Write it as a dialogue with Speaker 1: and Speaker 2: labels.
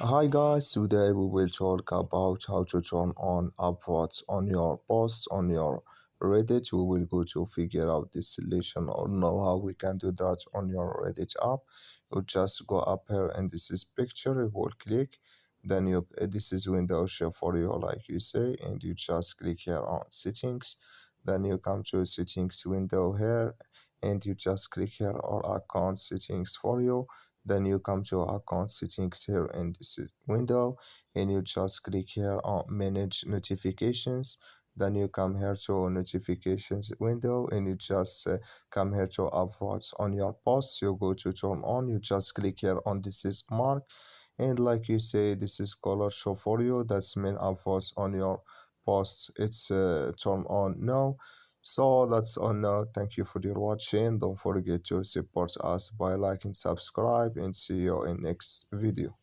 Speaker 1: Hi guys, today we will talk about how to turn on upvotes on your posts on your Reddit. We will go to figure out this solution or know how we can do that on your Reddit app. You just go up here and this is picture, you will click, then you this is window share for you like you say, and you just click here on settings, then you come to settings window here and you just click here on account settings for you, then you come to account settings here in this window and you just click here on manage notifications, then you come here to notifications window and you just come here to upvotes on your posts. You go to turn on, you just click here on this is mark, and like you say this is color show for you, that's mean upvotes on your posts it's turn on now. So that's all now. Thank you for your watching. Don't forget to support us by liking, subscribe, and see you in next video.